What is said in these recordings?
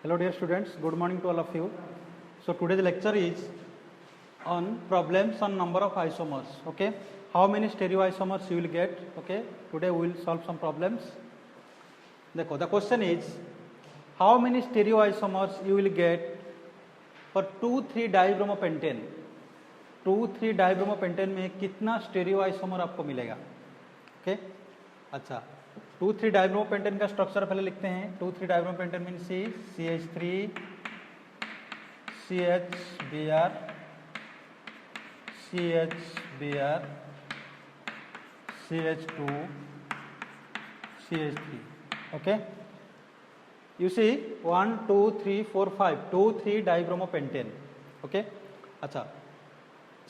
Hello dear students, good morning to all of you. So today's lecture is on problems on number of isomers. Okay, how many stereoisomers you will get? Okay, today we will solve some problems. देखो, the question is how many stereoisomers you will get for 2,3-dibromopentane. 2,3-dibromopentane में कितना स्टेरियोआइसोमर आपको मिलेगा? Okay, अच्छा 2,3-dibromopentane का structure पहले लिखते हैं. 2,3-dibromopentane mean CH3 CHBr CHBr CH2 CH3. Okay, you see 1 2 3 4 5 2,3-dibromopentane. Okay, अच्छा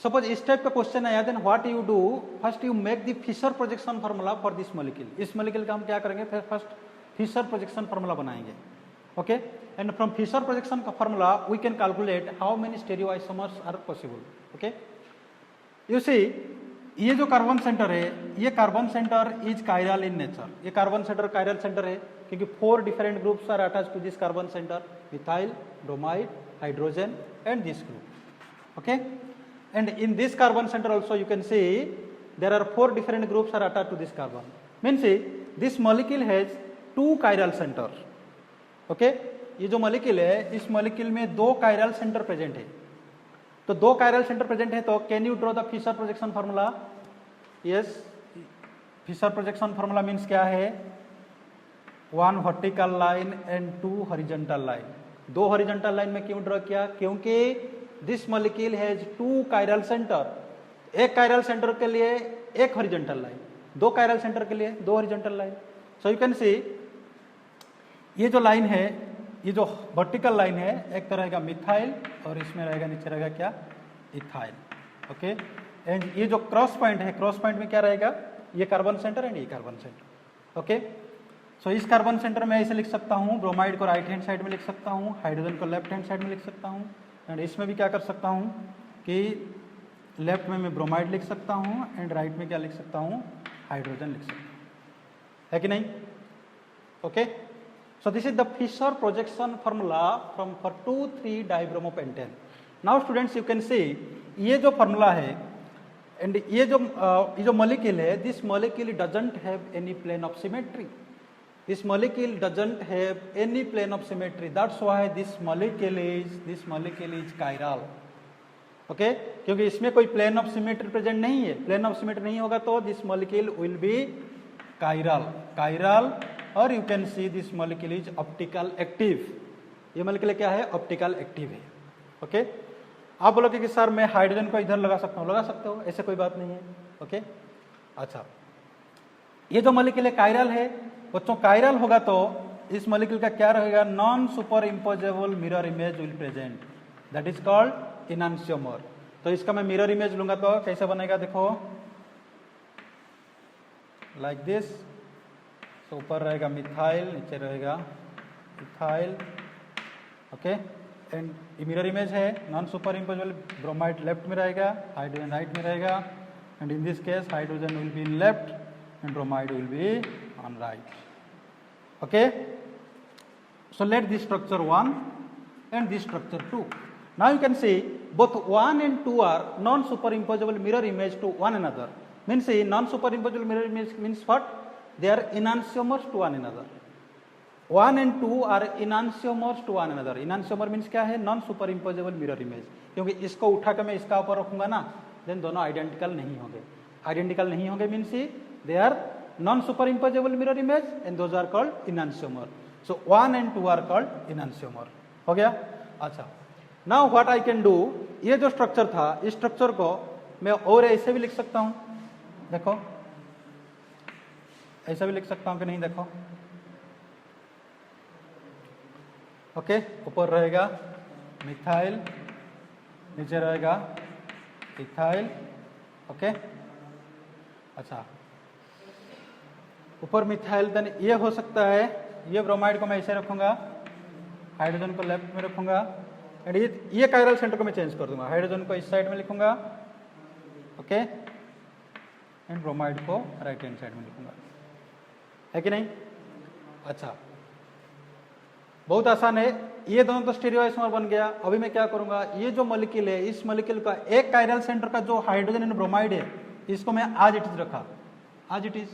सपोज इस टाइप का क्वेश्चन आया, then what you do, first you make the Fischer projection formula for this molecule. इस molecule का हम क्या करेंगे, फर्स्ट फिशर प्रोजेक्शन फार्मूला बनाएंगे. Okay, and from Fischer projection का formula we can calculate how many stereoisomers are possible. Okay, you see ये जो carbon centre है, ये carbon centre is chiral in nature. ये कार्बन सेंटर कायरल सेंटर है क्योंकि 4 different groups are attached to this carbon centre, methyl, bromide, hydrogen and this group. Okay, and in this carbon center also you can see there are 4 different groups are attached to this carbon. Means this molecule has 2 chiral center. Okay, ये जो molecule है, इस molecule में 2 chiral center present है. तो 2 chiral center present है, तो can you draw the Fisher projection formula? Yes, Fisher projection formula means क्या है, 1 vertical line and 2 horizontal line. 2 horizontal line में क्यों ड्रॉ किया, क्योंकि this molecule has 2 chiral centre. एक कायरल सेंटर के लिए एक हॉरिजॉन्टल लाइन, 2 कायरल सेंटर के लिए 2 horizontal line. So you can see ये जो लाइन है, ये जो वर्टिकल लाइन है, एक तो रहेगा मिथाइल और इसमें रहेगा, नीचे रहेगा क्या, इथाइल. ओके, एंड ये जो क्रॉस पॉइंट है, क्रॉस पॉइंट में क्या रहेगा, ये कार्बन सेंटर एंड ये कार्बन सेंटर. ओके, सो इस कार्बन सेंटर में ऐसे लिख सकता हूँ, ब्रोमाइड को राइट हैंड साइड में लिख सकता हूँ, हाइड्रोजन को लेफ्ट हैंड साइड में लिख सकता हूँ, एंड इसमें भी क्या कर सकता हूँ कि लेफ्ट में मैं ब्रोमाइड लिख सकता हूँ एंड राइट में क्या लिख सकता हूँ, हाइड्रोजन लिख सकता हूँ, है कि नहीं. Okay, so this is the Fischer projection formula from for 2,3-dibromopentane. Now students you can see ये जो फार्मूला है एंड ये जो मॉलिक्यूल है, this molecule doesn't have any plane of symmetry. This molecule doesn't have any plane of symmetry. That's why this molecule is chiral. Okay? क्योंकि इसमें कोई plane of symmetry present नहीं है. Plane of symmetry नहीं होगा तो this molecule will be chiral. Chiral, और you can see this molecule is optical active. ये molecule क्या है, optical active है. Okay? आप बोलोगे कि सर मैं हाइड्रोजन को इधर लगा सकता हूँ, लगा सकते हो, ऐसे कोई बात नहीं है. ओके, अच्छा ये जो molecule है chiral है, बच्चों कायरल होगा तो इस मॉलिक्यूल का क्या रहेगा, non superimposable mirror image will present, that is called enantiomer. तो इसका मैं मिरर इमेज लूंगा तो कैसे बनेगा, देखो लाइक दिस. तो ऊपर रहेगा मिथाइल, नीचे रहेगा ethyl. Okay, and mirror image है, non superimposable, bromide left में रहेगा, हाइड्रोजन राइट में रहेगा, and in this case hydrogen will be in left and bromide will be on right. Okay, so let this structure 1 and this structure 2. Now you can see both 1 and 2 are non superimposable mirror image to one another. Means non superimposable mirror image means what, they are enantiomers to one another. 1 and 2 are enantiomers to one another. enantiomer means क्या है, non superimposable mirror image. क्योंकि इसको उठा के मैं इसका ऊपर रखूंगा ना, देन दोनों आइडेंटिकल नहीं होंगे. आइडेंटिकल नहीं होंगे means they are non superimposable mirror image and those are called enantiomer. So 1 and 2 are called enantiomer. हो गया. अच्छा, now what I can do, ये जो स्ट्रक्चर था, इस स्ट्रक्चर को मैं और ऐसे भी लिख सकता हूं, देखो ऐसा भी लिख सकता हूं कि नहीं, देखो. ओके, ऊपर रहेगा मिथाइल, नीचे रहेगा इथाइल. ओके, अच्छा ऊपर मिथाइल, देन ये हो सकता है, ये ब्रोमाइड को मैं ऐसे रखूंगा, हाइड्रोजन को लेफ्ट में रखूंगा, एंड ये कायरल सेंटर को मैं चेंज कर दूंगा, हाइड्रोजन को इस साइड में लिखूंगा. ओके, एंड ब्रोमाइड को राइट हैंड साइड में लिखूंगा, है कि नहीं. अच्छा, बहुत आसान है, ये दोनों तो स्टीरियोआइसोमर बन गया। अभी मैं क्या करूंगा, ये जो मॉलिक्यूल है, इस मॉलिक्यूल का एक कायरल सेंटर का जो हाइड्रोजन एंड ब्रोमाइड है, इसको मैं आज इट इज रखा, आज इट इज।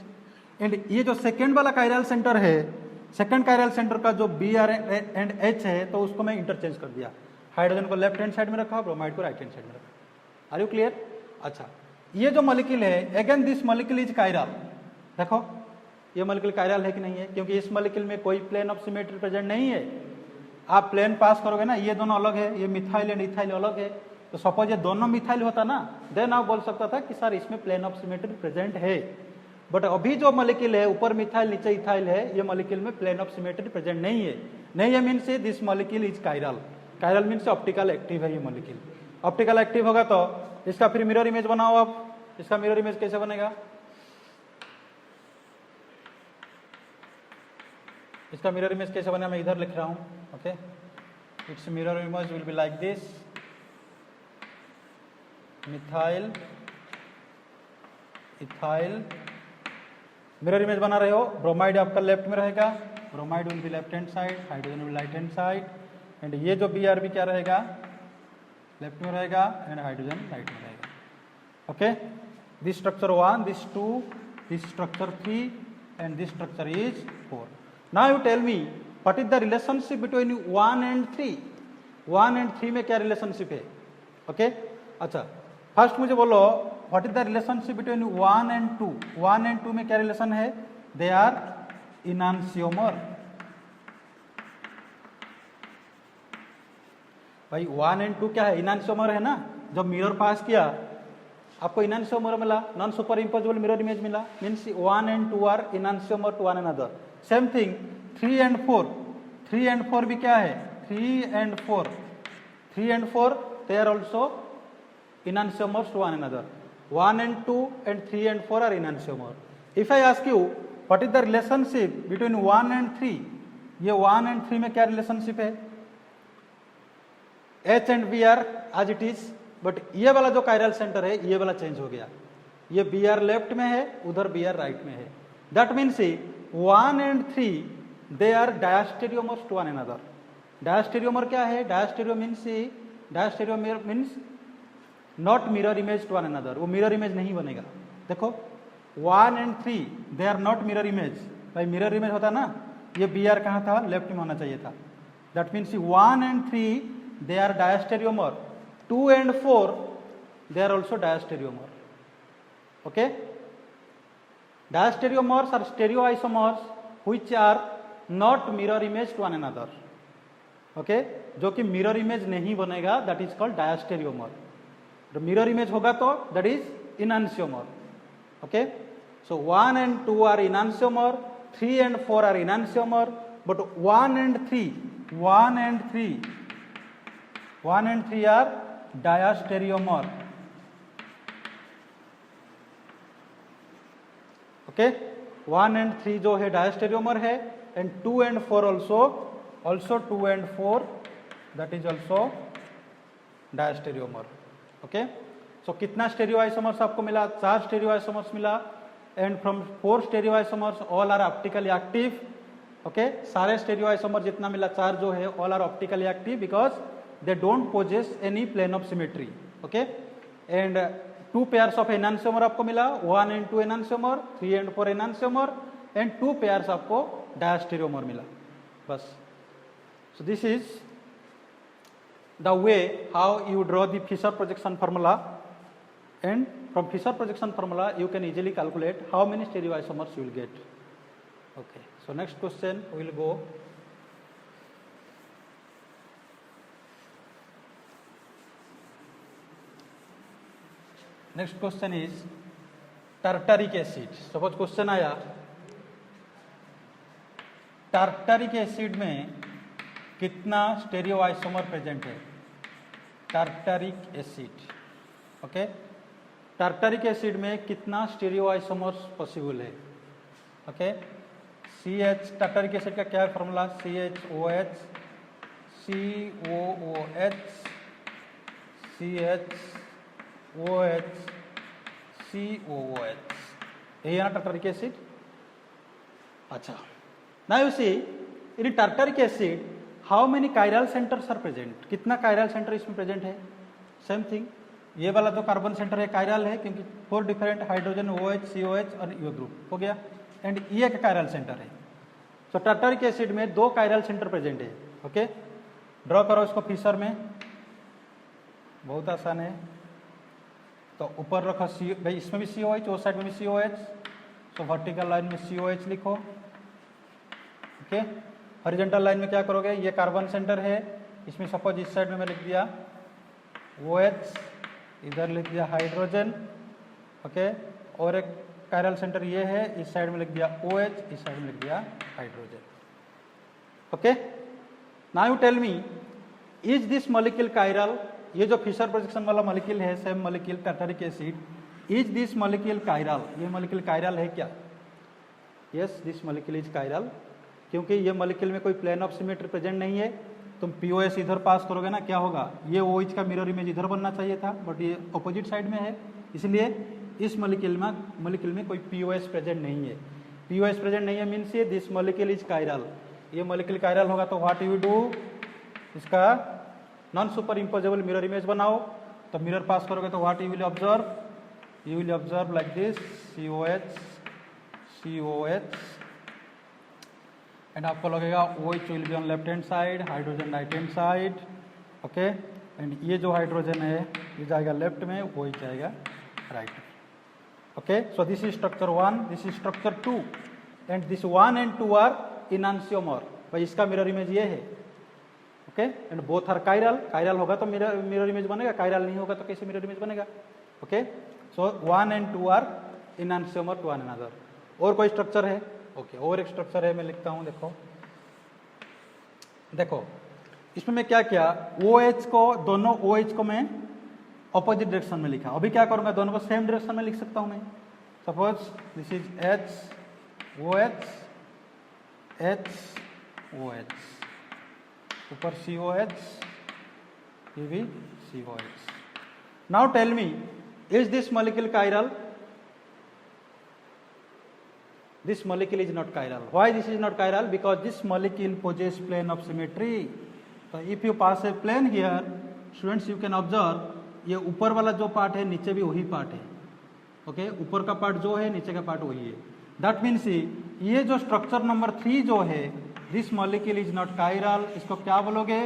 एंड ये जो सेकेंड वाला कायरल सेंटर है, सेकेंड कायरल सेंटर का जो Br एंड H है, तो उसको मैं इंटरचेंज कर दिया। हाइड्रोजन को लेफ्ट हैंड साइड में रखा, ब्रोमाइड को राइट हैंड साइड में रखा। Are you clear? अच्छा, ये जो मॉलिक्यूल है, again this molecule is chiral. देखो ये मॉलिक्यूल कायरल है कि नहीं है, क्योंकि इस मॉलिक्यूल में कोई प्लेन ऑफ सिमेट्री प्रेजेंट नहीं है। आप प्लेन पास करोगे ना, ये दोनों अलग है, ये मिथाइल एंड इथाइल अलग है। तो सपोज ये दोनों मिथाइल होता ना, देन आप बोल सकता था कि सर इसमें प्लेन ऑफ सिमेट्री प्रेजेंट है। बट अभी जो मॉलिक्यूल है, ऊपर मिथाइल नीचे इथाइल है, ये मॉलिक्यूल में प्लेन ऑफ सिमेट्री प्रेजेंट नहीं है। नहीं है means this molecule is chiral. Chiral means optical active है ये मॉलिक्यूल। ऑप्टिकल एक्टिव होगा तो इसका फिर मिरर इमेज बनाओ आप। इसका मिरर इमेज कैसे बनेगा? इसका मिरर इमेज कैसे बनेगा, मैं इधर लिख रहा हूं। Okay, it's mirror image will be like this, methyl ethyl. Mirror image बना रहे हो, ब्रोमाइड आपका लेफ्ट में रहेगा, bromide will be left hand side, hydrogen will write hand side, and ये जो Br क्या रहेगा, लेफ्ट में रहेगा, एंड हाइड्रोजन राइट में रहेगा। Okay, this structure 1, this 2, this structure 3, and this structure is 4। Now you tell me what is the relationship between 1 and 3। 1 and 3 में क्या रिलेशनशिप है? ओके, अच्छा फर्स्ट मुझे बोलो what is the relationship between 1 and 2। 1 and 2 में क्या relation है? They are enantiomer. भाई 1 एंड 2 क्या है? इनांशियोमर है ना। जब मिरर पास किया आपको इनांशियोमर मिला, non superimposable mirror image मिला, means 1 and 2 are enantiomer to one another. Same thing 3 and 4, 3 and 4 भी क्या है? 3 एंड 4, 3 एंड 4 दे आर ऑल्सो enantiomers to one another. 1 and 2 and 3 and 4 are enantiomer. If I ask you what is the relationship between 1 and 3, ये 1 and 3 में क्या relationship है? H and Br as it is, but ये वाला जो chiral centre है, ये वाला चेंज हो गया। ये Br लेफ्ट में है, उधर Br राइट में है। That means 1 and 3 they are diastereomers to one another. Diastereomer क्या है? Diastereomer means not mirror image to one another. वो मिरर इमेज नहीं बनेगा। देखो 1 and 3 they are not mirror image. भाई मिरर इमेज होता ना, ये Br कहाँ था? लेफ्ट में होना चाहिए था। That means 1 and 3 they are diastereomer, 2 and 4 they are also diastereomer. Okay, diastereomers are stereoisomers which are not mirror image to one another. Okay, जो कि मिरर इमेज नहीं बनेगा, that is called diastereomer. Mirror image होगा तो that is enantiomer. Okay, so 1 and 2 are enantiomer, 3 and 4 are enantiomer, but 1 and 3 are diastereomer. Okay, 1 and 3 जो है diastereomer है, and 2 and 4 also 2 and 4 that is also diastereomer. Okay, so कितना stereoisomers आपको मिला? 4 stereoisomers मिला, and from 4 stereoisomers all are optically active. Okay, सारे stereoisomer जितना मिला 4 जो है all are optically active because they don't possess any plane of symmetry. Okay, and 2 pairs of enantiomer आपको मिला, 1 and 2 enantiomer, 3 and 4 एनांशियोमर, and 2 pairs आपको डायस्टेरियोमर मिला। बस, सो this is the way how you draw the Fisher projection formula, and from Fisher projection formula you can easily calculate how many stereoisomers you will get. Okay, so next question we will go. Next question is tartaric acid. Suppose question आया tartaric acid में कितना stereoisomer present है? Tartaric acid. Okay, tartaric acid में कितना stereoisomers possible है? Okay, CH tartaric acid का क्या है formula? CHOH COOH CHOH COOH, यही है ना टार्टरिक एसिड। अच्छा, now you see in tartaric acid how many chiral centres are present, कितना कायरल सेंटर इसमें प्रेजेंट है? सेम थिंग, ये वाला जो कार्बन सेंटर है कायरल है क्योंकि 4 डिफरेंट हाइड्रोजन OH, COH और यो ग्रुप हो गया, एंड ये एक कायरल सेंटर है। तो टार्टरिक एसिड में 2 कायरल सेंटर प्रेजेंट है। ओके, ड्रॉ करो इसको फिशर में, बहुत आसान है। तो ऊपर रखो भाई, इसमें भी COH, उस साइड में भी COH, तो वर्टिकल लाइन में COH लिखो। ओके, हॉरिजॉन्टल लाइन में क्या करोगे, ये कार्बन सेंटर है, इसमें सपोज इस साइड में मैं लिख दिया OH, इधर लिख दिया हाइड्रोजन। ओके, और एक कायरल सेंटर ये है, इस साइड में लिख दिया OH, इस साइड में लिख दिया hydrogen. Okay, now you tell me, is this molecule chiral? ये जो फिशर प्रोजेक्शन वाला मॉलिक्यूल है, same molecule tartaric acid, is this molecule chiral? ये मॉलिक्यूल कायरल है क्या? Yes, this molecule is chiral, क्योंकि ये मॉलिक्यूल में कोई प्लेन ऑफ सिमेट्री प्रेजेंट नहीं है। तुम POS इधर पास करोगे ना, क्या होगा, ये OH का मिरर इमेज इधर बनना चाहिए था, बट ये अपोजिट साइड में है, इसलिए इस मॉलिक्यूल में कोई POS प्रेजेंट नहीं है। POS प्रेजेंट नहीं है मीन्स ये दिस मॉलिक्यूल इज कायरल। ये मॉलिक्यूल कायरल होगा तो व्हाट यू डू, इसका non superimposable mirror image बनाओ। तो मिरर पास करोगे तो what you will observe like this COH, and आपको लगेगा OH will be on left hand side, hydrogen right hand side. Okay, and ये जो हाइड्रोजन है ये जाएगा लेफ्ट में, OH जाएगा राइट में। Okay, so this is structure 1, this is structure 2, and this 1 and 2 are enantiomer. भाई इसका मिरर इमेज ये है। Okay, and both are chiral. Chiral होगा तो मिरर इमेज बनेगा, कायरल नहीं होगा तो कैसे मिरर इमेज बनेगा? Okay, so 1 and 2 are enantiomer to one another. और कोई स्ट्रक्चर है? ओके, और एक स्ट्रक्चर है, मैं लिखता हूं, देखो इसमें मैं क्या किया, OH को, दोनों OH को मैं ऑपोजिट डायरेक्शन में लिखा। अभी क्या करूंगा, दोनों को सेम डायरेक्शन में लिख सकता हूं मैं। Suppose this is HOH, HOH, ऊपर COH, ये भी COH। Now tell me, is this molecule chiral? This molecule is not chiral. Why this is not chiral? Because this molecule possesses plane of symmetry. So if you pass a plane here, students you can observe, ये ऊपर वाला जो part है नीचे भी वही part है। Okay, ऊपर का पार्ट जो है नीचे का पार्ट वही है। दैट मीन्स ये जो स्ट्रक्चर नंबर 3 जो है, this molecule is not chiral, इसको क्या बोलोगे?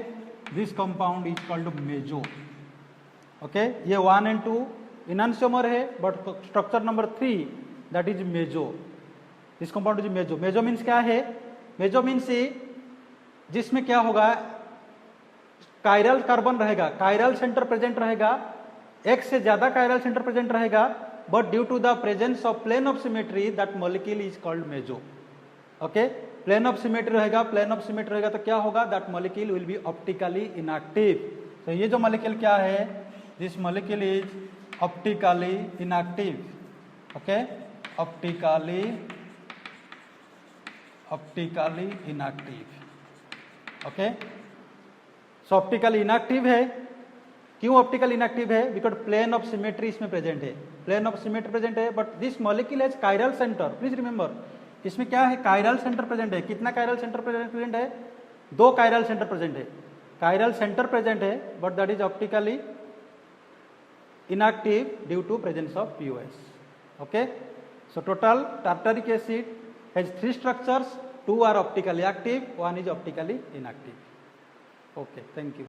This compound is called meso. Okay, ये 1 and 2 इनांशियोमर है, but structure number 3 that is meso. This compound is meso. Meso means क्या है? मेजो मीन्स जिसमें क्या होगा, कायरल कार्बन रहेगा, कायरल सेंटर प्रेजेंट रहेगा, एक से ज्यादा कायरल सेंटर प्रेजेंट रहेगा, but due to the presence of plane of symmetry that molecule is called meso. Okay, plane of symmetry रहेगा, प्लेन ऑफ सिमेट्री रहेगा तो क्या होगा, that molecule will be optically inactive. तो ये जो मॉलिक्यूल क्या है, this molecule is optically inactive. Okay, optically inactive. Okay, so optically inactive है। क्यों ऑप्टिकल इनएक्टिव है? बिकॉज प्लेन ऑफ सिमेट्री इसमें प्रेजेंट है, प्लेन ऑफ सिमेट्री प्रेजेंट है, but this molecule has chiral centre. Please remember, इसमें क्या है, chiral centre present है। कितना कायरल सेंटर प्रेजेंट है? 2 कायरल सेंटर प्रेजेंट है। कायरल सेंटर प्रेजेंट है, but that is optically inactive due to presence of POS. Okay, so total tartaric acid has 3 structures, 2 are optically active, 1 is optically inactive. Okay, thank you.